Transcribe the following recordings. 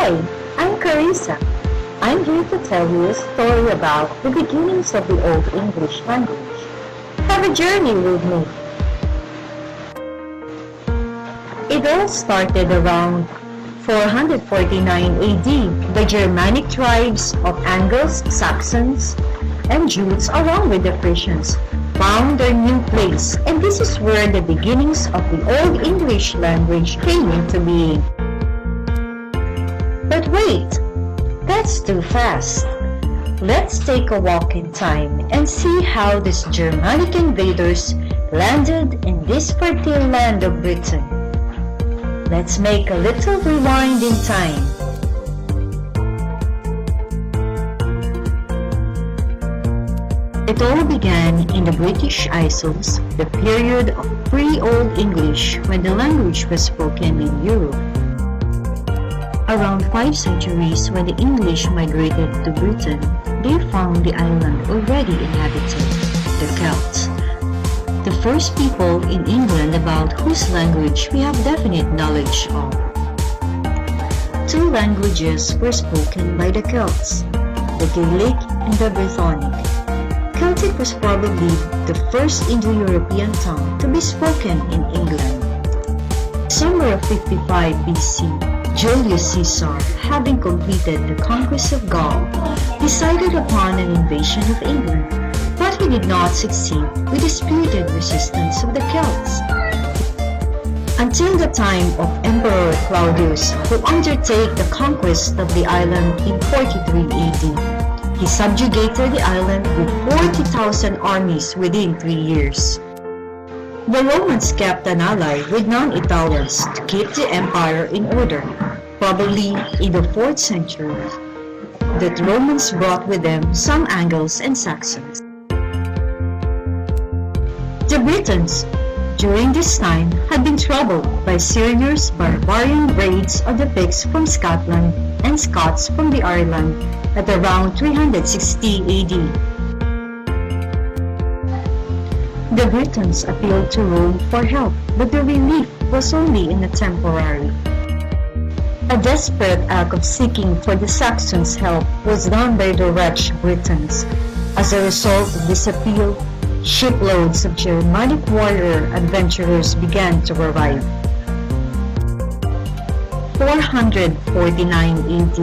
Hi, I'm Carissa. I'm here to tell you a story about the beginnings of the Old English language. Have a journey with me. It all started around 449 AD. The Germanic tribes of Angles, Saxons, and Jutes, along with the Frisians, found their new place, and this is where the beginnings of the Old English language came into being. But wait, that's too fast. Let's take a walk in time and see how these Germanic invaders landed in this fertile land of Britain. Let's make a little rewind in time. It all began in the British Isles, the period of pre-Old English, when the language was spoken in Europe. Around 5 centuries, when the English migrated to Britain, they found the island already inhabited, the Celts. The first people in England about whose language we have definite knowledge of. 2 languages were spoken by the Celts, the Gaelic and the Brythonic. Celtic was probably the first Indo-European tongue to be spoken in England. Summer of 55 BC, Julius Caesar, having completed the conquest of Gaul, decided upon an invasion of England, but he did not succeed with the spirited resistance of the Celts. Until the time of Emperor Claudius, who undertook the conquest of the island in 43 AD. He subjugated the island with 40,000 armies within 3 years. The Romans kept an ally with non-Italians to keep the empire in order. Probably in the 4th century, the Romans brought with them some Angles and Saxons. The Britons, during this time, had been troubled by serious barbarian raids of the Picts from Scotland and Scots from the Ireland at around 360 AD. The Britons appealed to Rome for help, but the relief was only in a temporary. A desperate act of seeking for the Saxons' help was done by the wretched Britons. As a result of this appeal, shiploads of Germanic warrior adventurers began to arrive. 449 AD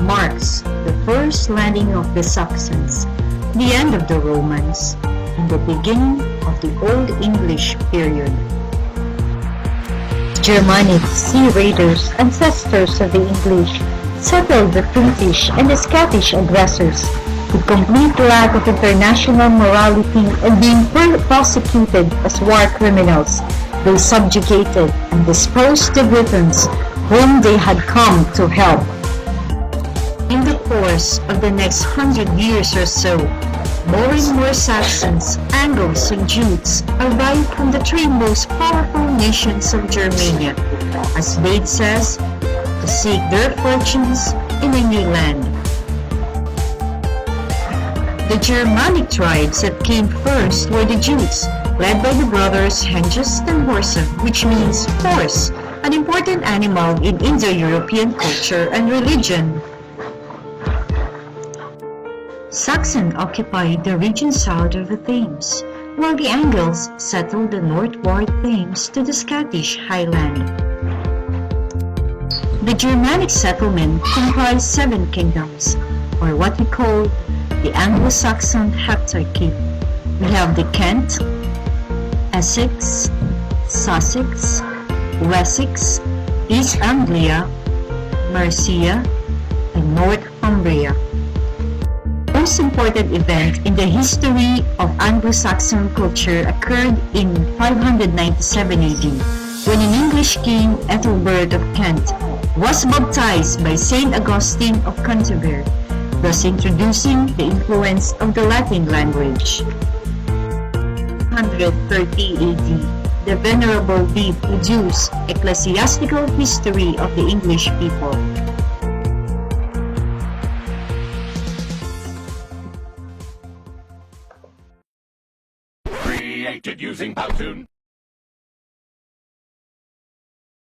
marks the first landing of the Saxons, the end of the Romans, and the beginning of the Old English period. Germanic sea raiders, ancestors of the English, settled the Frankish and the Scottish aggressors. With complete lack of international morality and being prosecuted as war criminals, they subjugated and disposed the Britons, whom they had come to help. In the course of the next 100 years or so, more and more Saxons, Angles, and Jutes arrived from the 3 most powerful nations of Germania, as Bede says, to seek their fortunes in a new land. The Germanic tribes that came first were the Jutes, led by the brothers Hengist and Horsa, which means horse, an important animal in Indo-European culture and religion. Saxons occupied the region south of the Thames, while the Angles settled the northward Thames to the Scottish Highland. The Germanic settlement comprised 7 kingdoms, or what we call the Anglo-Saxon Heptarchy. We have the Kent, Essex, Sussex, Wessex, East Anglia, Mercia, and Northumbria. The most important event in the history of Anglo-Saxon culture occurred in 597 AD, when an English king, Ethelbert of Kent, was baptized by Saint Augustine of Canterbury, thus introducing the influence of the Latin language. 130 AD, the Venerable Bede produced Ecclesiastical History of the English People. Created using Powtoon.